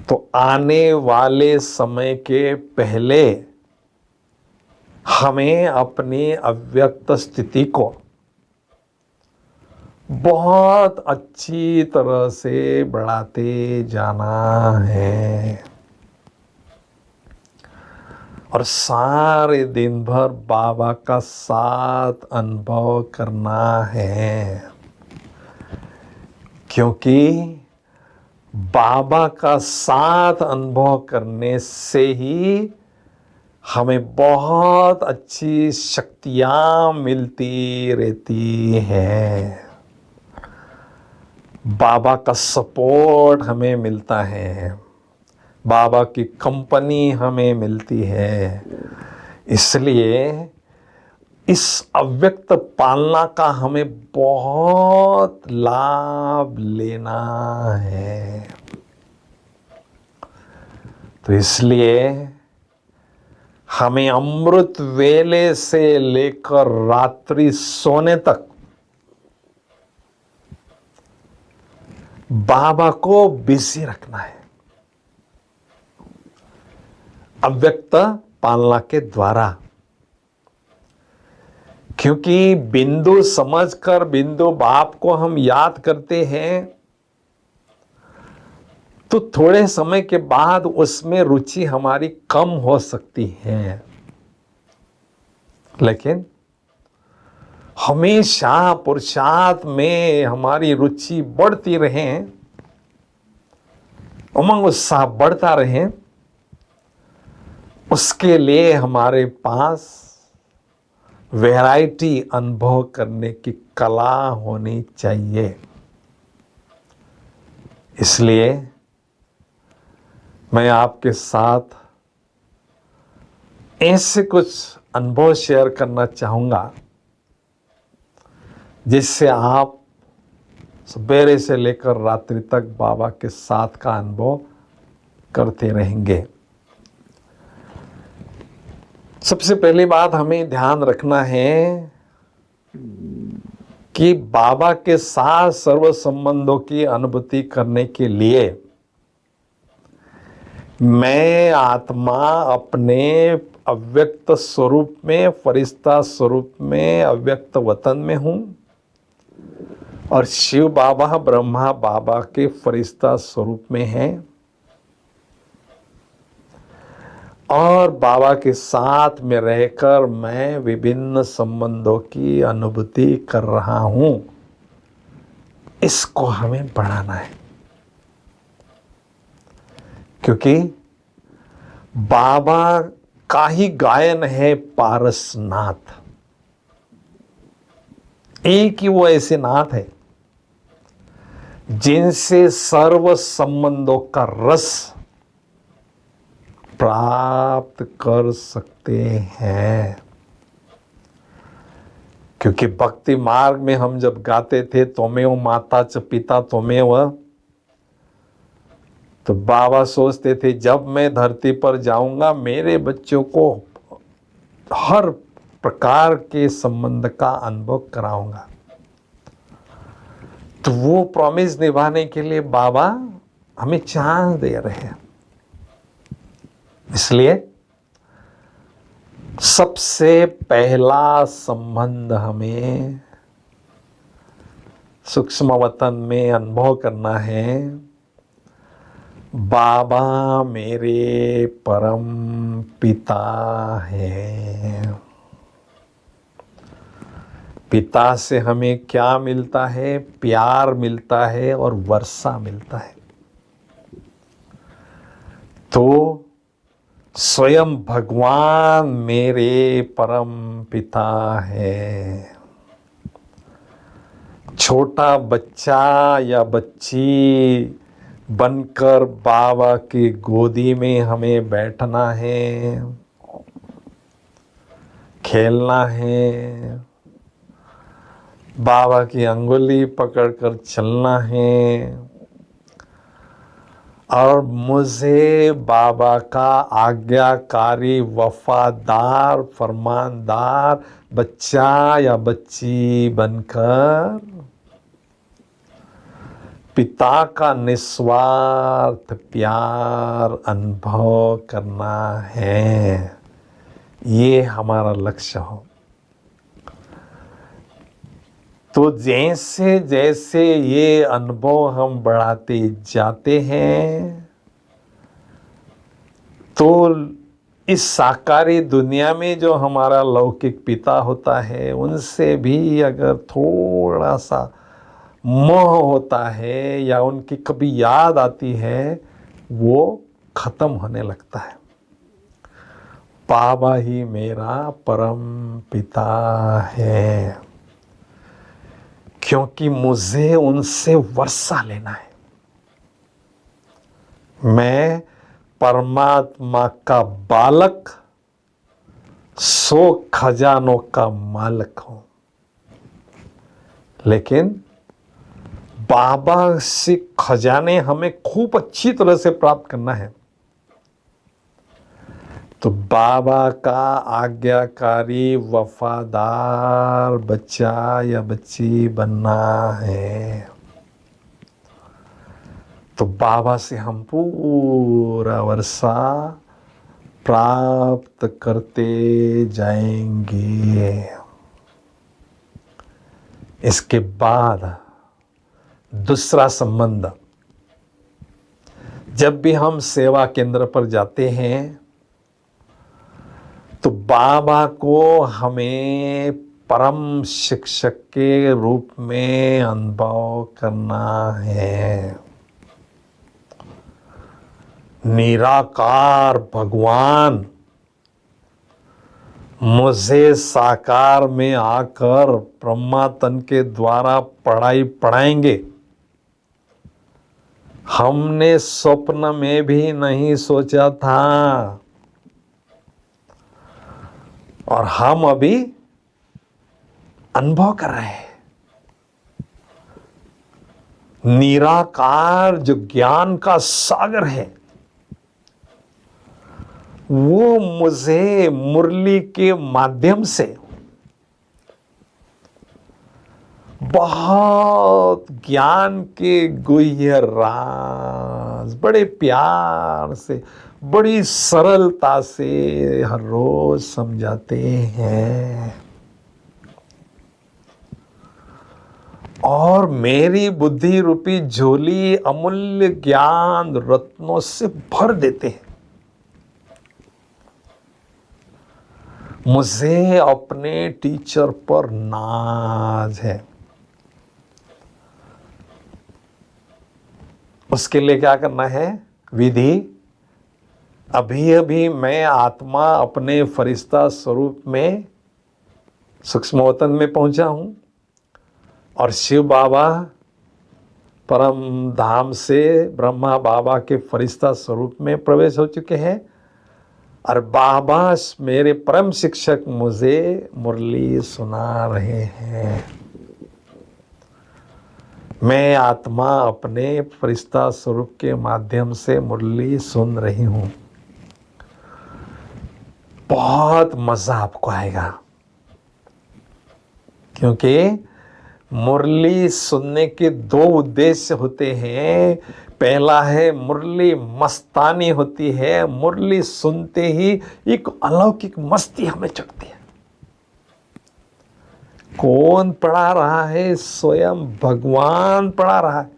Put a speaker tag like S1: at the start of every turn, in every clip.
S1: तो आने वाले समय के पहले हमें अपनी अव्यक्त स्थिति को बहुत अच्छी तरह से बढ़ाते जाना है और सारे दिन भर बाबा का साथ अनुभव करना है, क्योंकि बाबा का साथ अनुभव करने से ही हमें बहुत अच्छी शक्तियां मिलती रहती हैं। बाबा का सपोर्ट हमें मिलता है, बाबा की कंपनी हमें मिलती है। इसलिए इस अव्यक्त पालना का हमें बहुत लाभ लेना है। तो इसलिए हमें अमृत वेले से लेकर रात्रि सोने तक बाबा को बिजी रखना है, अव्यक्त पालना के द्वारा। क्योंकि बिंदु समझकर बिंदु बाप को हम याद करते हैं तो थोड़े समय के बाद उसमें रुचि हमारी कम हो सकती है, लेकिन हमेशा पुरुषार्थ में हमारी रुचि बढ़ती रहे, उमंग उत्साह बढ़ता रहे, उसके लिए हमारे पास वैरायटी अनुभव करने की कला होनी चाहिए। इसलिए मैं आपके साथ ऐसे कुछ अनुभव शेयर करना चाहूंगा जिससे आप सवेरे से लेकर रात्रि तक बाबा के साथ का अनुभव करते रहेंगे। सबसे पहली बात हमें ध्यान रखना है कि बाबा के साथ सर्व संबंधों की अनुभूति करने के लिए मैं आत्मा अपने अव्यक्त स्वरूप में, फरिश्ता स्वरूप में, अव्यक्त वतन में हूं और शिव बाबा ब्रह्मा बाबा के फरिश्ता स्वरूप में हैं और बाबा के साथ में रहकर मैं विभिन्न संबंधों की अनुभूति कर रहा हूं। इसको हमें बढ़ाना है, क्योंकि बाबा का ही गायन है पारसनाथ। एक ही वो ऐसे नाथ है जिनसे सर्व संबंधों का रस प्राप्त कर सकते हैं। क्योंकि भक्ति मार्ग में हम जब गाते थे त्वमेव माता च पिता त्वमेव, तो बाबा सोचते थे जब मैं धरती पर जाऊंगा मेरे बच्चों को हर प्रकार के संबंध का अनुभव कराऊंगा। तो वो प्रॉमिस निभाने के लिए बाबा हमें चांस दे रहे हैं। इसलिए सबसे पहला संबंध हमें सूक्ष्म वतन में अनुभव करना है। बाबा मेरे परम पिता है। पिता से हमें क्या मिलता है? प्यार मिलता है और वर्षा मिलता है। तो स्वयं भगवान मेरे परम पिता है। छोटा बच्चा या बच्ची बनकर बाबा की गोदी में हमें बैठना है, खेलना है, बाबा की अंगुली पकड़कर चलना है और मुझे बाबा का आज्ञाकारी, वफादार, फरमानदार बच्चा या बच्ची बनकर पिता का निस्वार्थ प्यार अनुभव करना है, ये हमारा लक्ष्य हो। तो जैसे जैसे ये अनुभव हम बढ़ाते जाते हैं, तो इस साकारी दुनिया में जो हमारा लौकिक पिता होता है, उनसे भी अगर थोड़ा सा मोह होता है या उनकी कभी याद आती है, वो खत्म होने लगता है। बाबा ही मेरा परम पिता है, क्योंकि मुझे उनसे वर्षा लेना है। मैं परमात्मा का बालक, 100 खजानों का मालिक हूं, लेकिन बाबा से खजाने हमें खूब अच्छी तरह से प्राप्त करना है। तो बाबा का आज्ञाकारी वफादार बच्चा या बच्ची बनना है। तो बाबा से हम पूरा वर्षा प्राप्त करते जाएंगे। इसके बाद दूसरा संबंध, जब भी हम सेवा केंद्र पर जाते हैं तो बाबा को हमें परम शिक्षक के रूप में अनुभव करना है। निराकार भगवान मुझे साकार में आकर ब्रह्मा तन के द्वारा पढ़ाई पढ़ाएंगे, हमने स्वप्न में भी नहीं सोचा था, और हम अभी अनुभव कर रहे हैं। निराकार जो ज्ञान का सागर है, वो मुझे मुरली के माध्यम से बहुत ज्ञान के गुह्य राज बड़े प्यार से, बड़ी सरलता से हर रोज समझाते हैं, और मेरी बुद्धि रूपी झोली अमूल्य ज्ञान रत्नों से भर देते हैं। मुझे अपने टीचर पर नाज है। उसके लिए क्या करना है? विधि, अभी अभी मैं आत्मा अपने फरिश्ता स्वरूप में सूक्ष्म वतन में पहुंचा हूं, और शिव बाबा परम धाम से ब्रह्मा बाबा के फरिश्ता स्वरूप में प्रवेश हो चुके हैं, और बाबा मेरे परम शिक्षक मुझे मुरली सुना रहे हैं। मैं आत्मा अपने फरिश्ता स्वरूप के माध्यम से मुरली सुन रही हूं। बहुत मजा आपको आएगा, क्योंकि मुरली सुनने के 2 उद्देश्य होते हैं। पहला है मुरली मस्तानी होती है, मुरली सुनते ही एक अलौकिक मस्ती हमें चढ़ती है। कौन पढ़ा रहा है? स्वयं भगवान पढ़ा रहा है।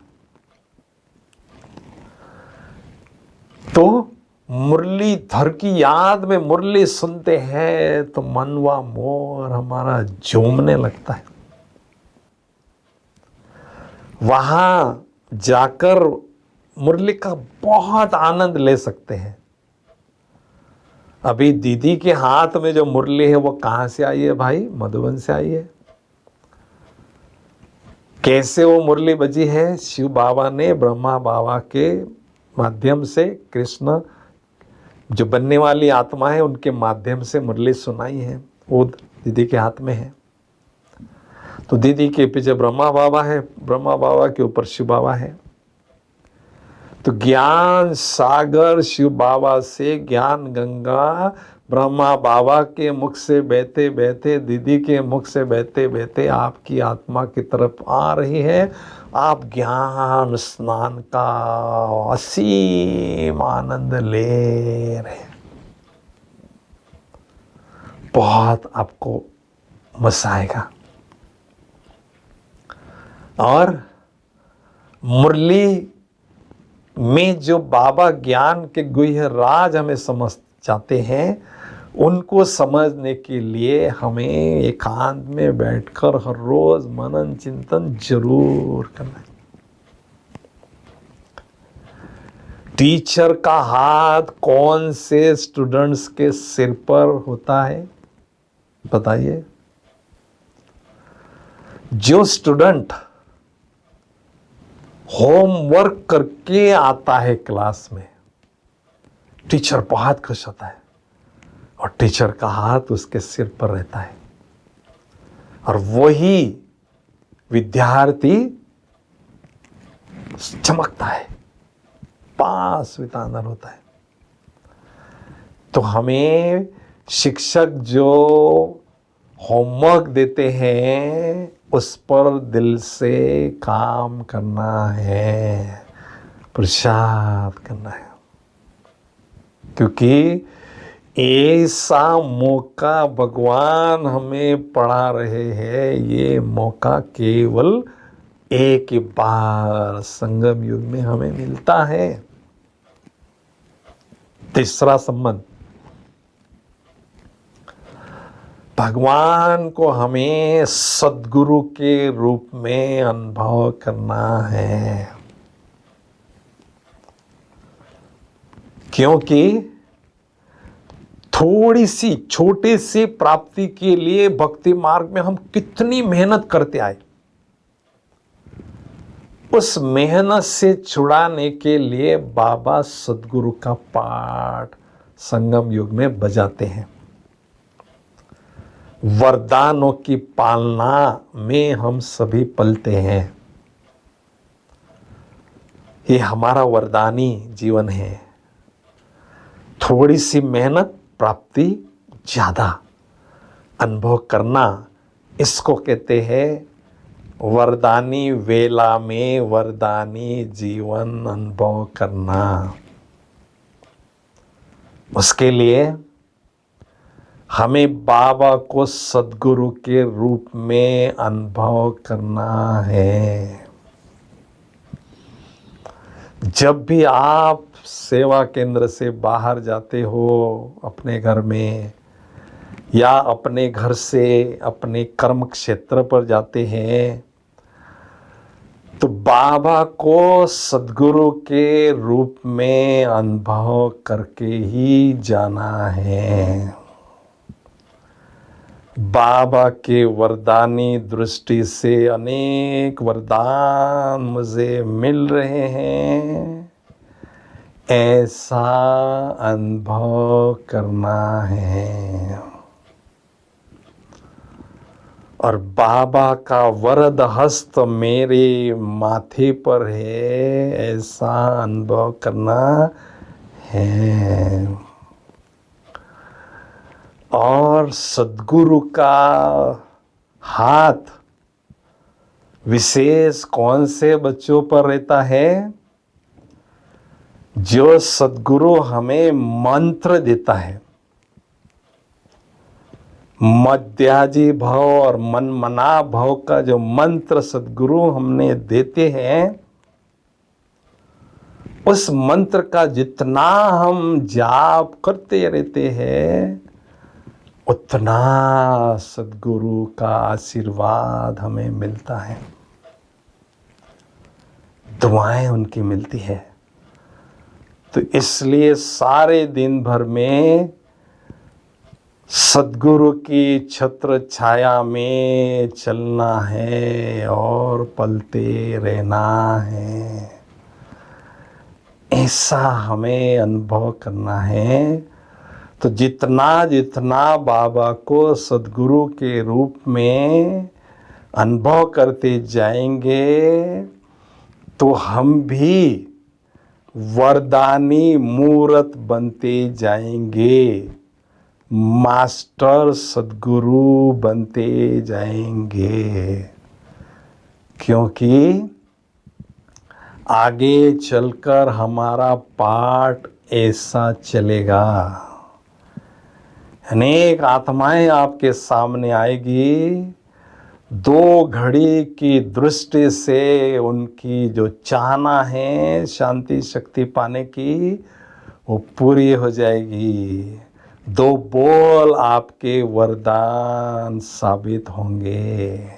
S1: तो मुरलीधर की याद में मुरली सुनते हैं तो मनवा मोर हमारा झूमने लगता है। वहां जाकर मुरली का बहुत आनंद ले सकते हैं। अभी दीदी के हाथ में जो मुरली है वो कहां से आई है भाई? मधुबन से आई है। कैसे वो मुरली बजी है? शिव बाबा ने ब्रह्मा बाबा के माध्यम से, कृष्ण जो बनने वाली आत्मा है उनके माध्यम से मुरली सुनाई है, वो दीदी के हाथ में है। तो दीदी के पीछे ब्रह्मा बाबा है, ब्रह्मा बाबा के ऊपर शिव बाबा है। तो ज्ञान सागर शिव बाबा से ज्ञान गंगा ब्रह्मा बाबा के मुख से बहते बहते, दीदी के मुख से बहते बहते आपकी आत्मा की तरफ आ रही है। आप ज्ञान स्नान का असीम आनंद ले रहे हैं। बहुत आपको मजा आएगा। और मुरली में जो बाबा ज्ञान के गुह्य राज हमें समझ जाते हैं, उनको समझने के लिए हमें एकांत में बैठकर हर रोज मनन चिंतन जरूर करना है। टीचर का हाथ कौन से स्टूडेंट्स के सिर पर होता है बताइए? जो स्टूडेंट होमवर्क करके आता है क्लास में, टीचर बहुत खुश होता है और टीचर का हाथ उसके सिर पर रहता है। और वही विद्यार्थी चमकता है, पास वितानर होता है। तो हमें शिक्षक जो होमवर्क देते हैं उस पर दिल से काम करना है, पुरुषार्थ करना है। क्योंकि ऐसा मौका भगवान हमें पढ़ा रहे हैं, ये मौका केवल एक ही बार संगम युग में हमें मिलता है। तीसरा संबंध, भगवान को हमें सद्गुरु के रूप में अनुभव करना है। क्योंकि थोड़ी सी छोटी सी प्राप्ति के लिए भक्ति मार्ग में हम कितनी मेहनत करते आए, उस मेहनत से छुड़ाने के लिए बाबा सद्गुरु का पाठ संगम युग में बजाते हैं। वरदानों की पालना में हम सभी पलते हैं। ये हमारा वरदानी जीवन है। थोड़ी सी मेहनत, प्राप्ति ज्यादा अनुभव करना, इसको कहते हैं वरदानी वेला में वरदानी जीवन अनुभव करना। उसके लिए हमें बाबा को सद्गुरु के रूप में अनुभव करना है। जब भी आप सेवा केंद्र से बाहर जाते हो, अपने घर में या अपने घर से अपने कर्म क्षेत्र पर जाते हैं, तो बाबा को सद्गुरु के रूप में अनुभव करके ही जाना है। बाबा के वरदानी दृष्टि से अनेक वरदान मुझे मिल रहे हैं, ऐसा अनुभव करना है। और बाबा का वरद हस्त मेरे माथे पर है, ऐसा अनुभव करना है। और सद्गुरु का हाथ विशेष कौन से बच्चों पर रहता है? जो सद्गुरु हमें मंत्र देता है। मध्याजी भाव और मनमना भाव का जो मंत्र सद्गुरु हमने देते हैं, उस मंत्र का जितना हम जाप करते रहते हैं, उतना सद्गुरु का आशीर्वाद हमें मिलता है, दुआएं उनकी मिलती है। तो इसलिए सारे दिन भर में सद्गुरु की छत्र छाया में चलना है और पलते रहना है, ऐसा हमें अनुभव करना है। तो जितना जितना बाबा को सद्गुरु के रूप में अनुभव करते जाएंगे, तो हम भी वरदानी मूर्त बनते जाएंगे। मास्टर सद्गुरु बनते जाएंगे, क्योंकि आगे चलकर हमारा पाठ ऐसा चलेगा। अनेक आत्माएं आपके सामने आएगी, 2 घड़ी की दृष्टि से उनकी जो चाहना है शांति शक्ति पाने की, वो पूरी हो जाएगी। 2 बोल आपके वरदान साबित होंगे,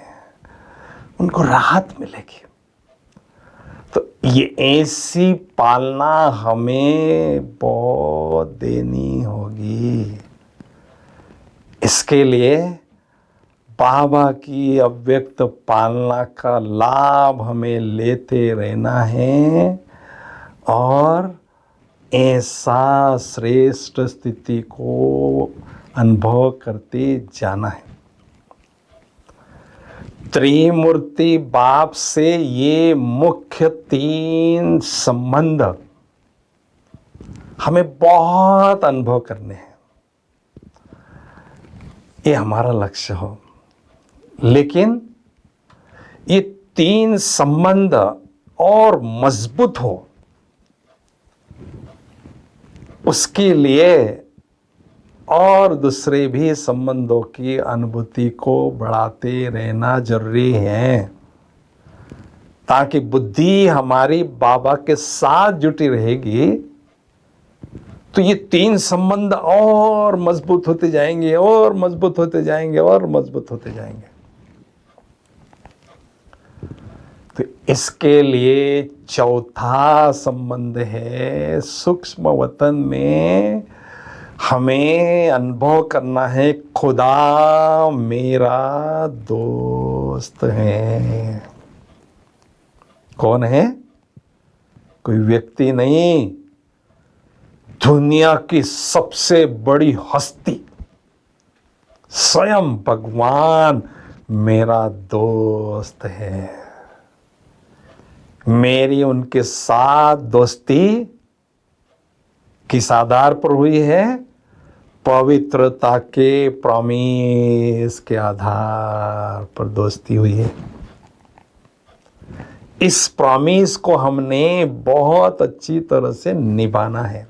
S1: उनको राहत मिलेगी। तो ये ऐसी पालना हमें बहुत देनी होगी। इसके लिए बाबा की अव्यक्त पालना का लाभ हमें लेते रहना है और ऐसा श्रेष्ठ स्थिति को अनुभव करते जाना है। त्रिमूर्ति बाप से ये मुख्य 3 संबंध हमें बहुत अनुभव करने हैं, ये हमारा लक्ष्य हो। लेकिन ये 3 संबंध और मजबूत हो, उसके लिए और दूसरे भी संबंधों की अनुभूति को बढ़ाते रहना जरूरी है, ताकि बुद्धि हमारी बाबा के साथ जुटी रहेगी। तो ये 3 संबंध और मजबूत होते जाएंगे और मजबूत होते जाएंगे और मजबूत होते जाएंगे। तो इसके लिए चौथा संबंध है, सूक्ष्म वतन में हमें अनुभव करना है, खुदा मेरा दोस्त है। कौन है? कोई व्यक्ति नहीं, दुनिया की सबसे बड़ी हस्ती स्वयं भगवान मेरा दोस्त है। मेरी उनके साथ दोस्ती किस आधार पर हुई है? पवित्रता के प्रॉमिस के आधार पर दोस्ती हुई है। इस प्रॉमिस को हमने बहुत अच्छी तरह से निभाना है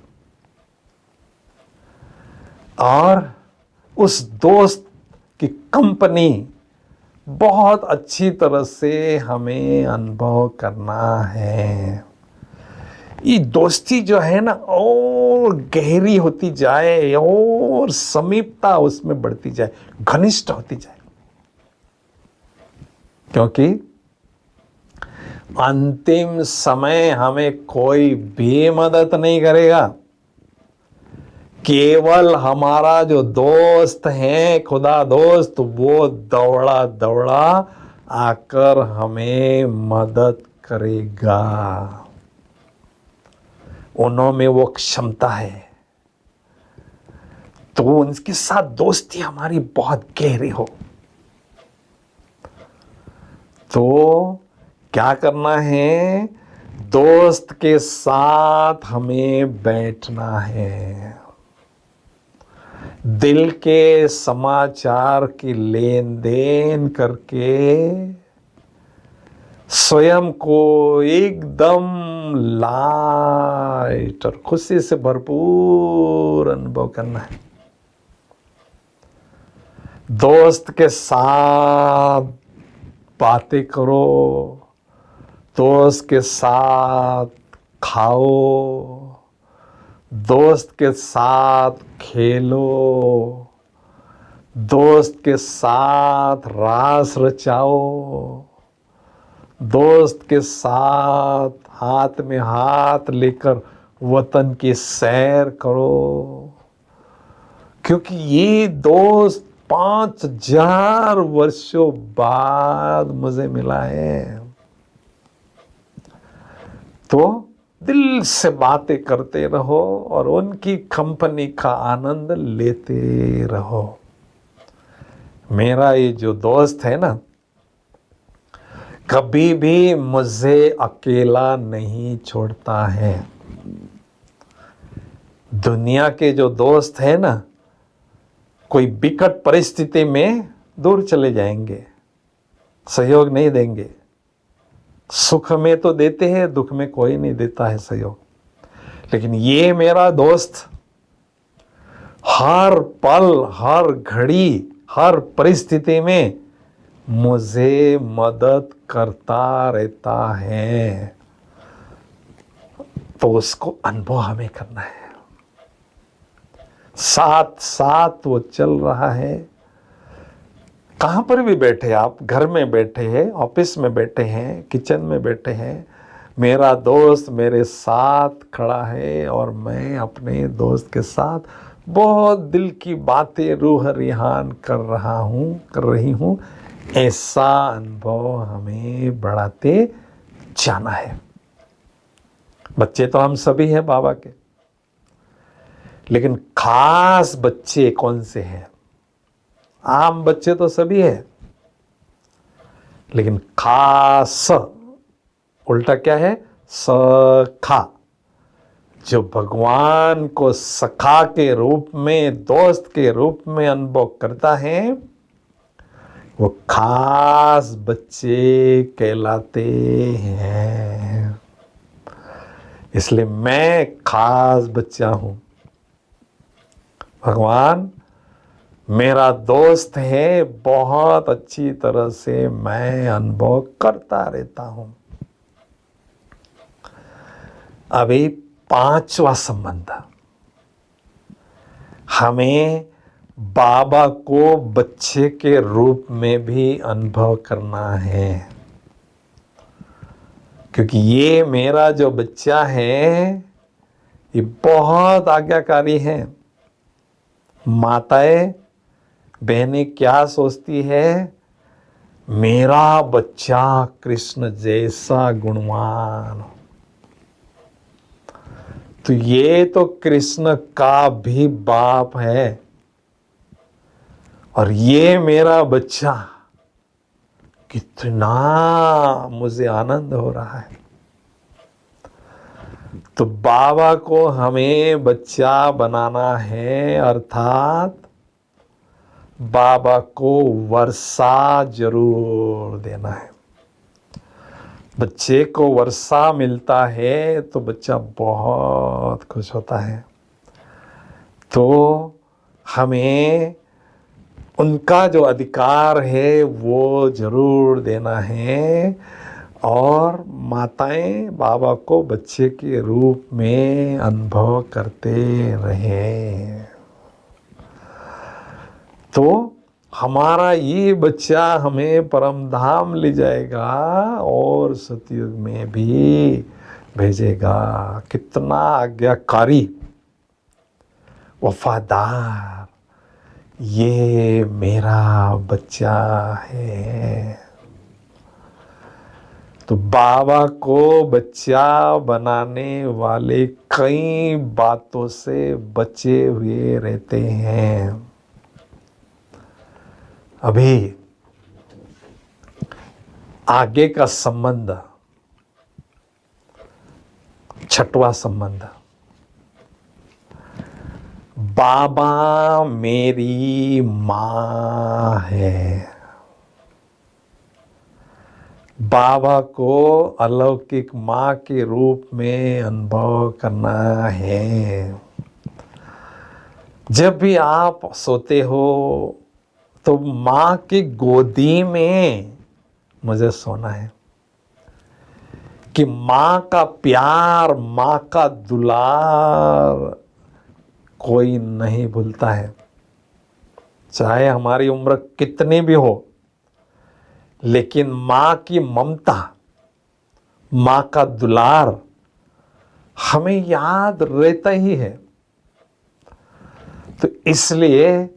S1: और उस दोस्त की कंपनी बहुत अच्छी तरह से हमें अनुभव करना है। ये दोस्ती जो है ना, और गहरी होती जाए और समीपता उसमें बढ़ती जाए, घनिष्ठ होती जाए, क्योंकि अंतिम समय हमें कोई भी मदद नहीं करेगा। केवल हमारा जो दोस्त है, खुदा दोस्त, वो दौड़ा दौड़ा आकर हमें मदद करेगा। उनमें वो क्षमता है, तो उनके साथ दोस्ती हमारी बहुत गहरी हो। तो क्या करना है? दोस्त के साथ हमें बैठना है, दिल के समाचार की लेन देन करके स्वयं को एकदम लाइट और खुशी से भरपूर अनुभव करना है। दोस्त के साथ बातें करो, दोस्त के साथ खाओ, दोस्त के साथ खेलो, दोस्त के साथ रास रचाओ, दोस्त के साथ हाथ में हाथ लेकर वतन की सैर करो, क्योंकि ये दोस्त 5000 वर्षों बाद मुझे मिला है। तो दिल से बातें करते रहो और उनकी कंपनी का आनंद लेते रहो। मेरा ये जो दोस्त है ना, कभी भी मुझे अकेला नहीं छोड़ता है। दुनिया के जो दोस्त है ना, कोई विकट परिस्थिति में दूर चले जाएंगे, सहयोग नहीं देंगे। सुख में तो देते हैं, दुख में कोई नहीं देता है सहयोग। लेकिन ये मेरा दोस्त हर पल, हर घड़ी, हर परिस्थिति में मुझे मदद करता रहता है, तो उसको अनुभव हमें करना है। साथ साथ वो चल रहा है। कहां पर भी बैठे आप, घर में बैठे हैं, ऑफिस में बैठे हैं, किचन में बैठे हैं, मेरा दोस्त मेरे साथ खड़ा है और मैं अपने दोस्त के साथ बहुत दिल की बातें रूह रिहान कर रही हूं। ऐसा अनुभव हमें बढ़ाते जाना है। बच्चे तो हम सभी हैं बाबा के, लेकिन खास बच्चे कौन से हैं? आम बच्चे तो सभी हैं, लेकिन खास उल्टा क्या है? सखा। जो भगवान को सखा के रूप में, दोस्त के रूप में अनुभव करता है, वो खास बच्चे कहलाते हैं। इसलिए मैं खास बच्चा हूं। भगवान मेरा दोस्त है, बहुत अच्छी तरह से मैं अनुभव करता रहता हूं। अभी 5वां संबंध, हमें बाबा को बच्चे के रूप में भी अनुभव करना है। क्योंकि ये मेरा जो बच्चा है, ये बहुत आज्ञाकारी है। माताएं बहनें क्या सोचती है? मेरा बच्चा कृष्ण जैसा गुणवान। तो ये तो कृष्ण का भी बाप है, और ये मेरा बच्चा, कितना मुझे आनंद हो रहा है। तो बाबा को हमें बच्चा बनाना है, अर्थात बाबा को वर्षा जरूर देना है। बच्चे को वर्षा मिलता है तो बच्चा बहुत खुश होता है। तो हमें उनका जो अधिकार है वो जरूर देना है, और माताएं बाबा को बच्चे के रूप में अनुभव करते रहे। तो हमारा ये बच्चा हमें परम धाम ले जाएगा और सतयुग में भी भेजेगा। कितना आज्ञाकारी, वफादार ये मेरा बच्चा है। तो बाबा को बच्चा बनाने वाले कई बातों से बचे हुए रहते हैं। अभी आगे का संबंध, 6वां संबंध, बाबा मेरी माँ है। बाबा को अलौकिक माँ के रूप में अनुभव करना है। जब भी आप सोते हो तो माँ की गोदी में मुझे सोना है, कि माँ का प्यार, माँ का दुलार कोई नहीं भूलता है। चाहे हमारी उम्र कितनी भी हो, लेकिन माँ की ममता, माँ का दुलार हमें याद रहता ही है। तो इसलिए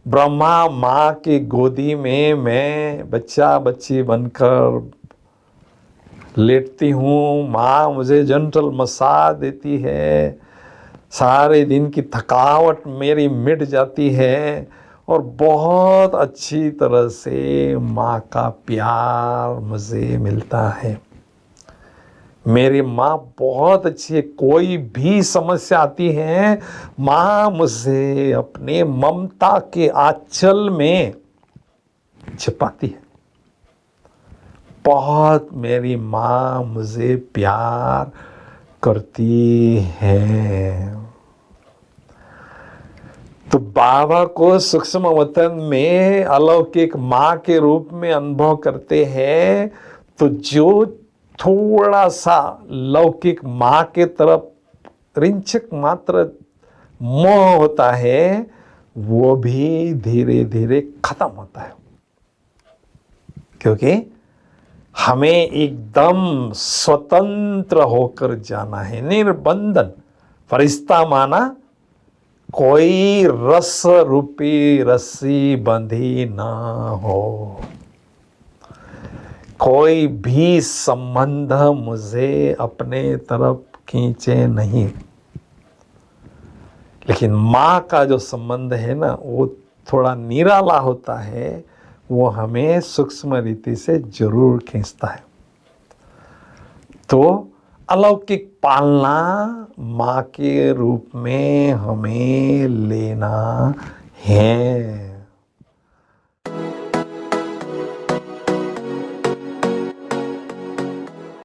S1: ब्रह्मा माँ की गोदी में मैं बच्चा बच्ची बनकर लेटती हूँ। माँ मुझे जेंटल मसाज देती है, सारे दिन की थकावट मेरी मिट जाती है, और बहुत अच्छी तरह से माँ का प्यार मुझे मिलता है। मेरी माँ बहुत अच्छी है, कोई भी समस्या आती है माँ मुझे अपने ममता के आंचल में छिपाती है। बहुत मेरी माँ मुझे प्यार करती है। तो बाबा को सूक्ष्म वतन में अलौकिक माँ के रूप में अनुभव करते हैं, तो जो थोड़ा सा लौकिक माँ के तरफ रिंचक मात्र मोह होता है, वो भी धीरे धीरे खत्म होता है, क्योंकि हमें एकदम स्वतंत्र होकर जाना है, निर्बंधन। फरिश्ता माना कोई रस रूपी रस्सी बंधी ना हो, कोई भी संबंध मुझे अपने तरफ खींचे नहीं। लेकिन माँ का जो संबंध है ना, वो थोड़ा निराला होता है, वो हमें सूक्ष्म रीति से जरूर खींचता है। तो अलौकिक पालना माँ के रूप में हमें लेना है।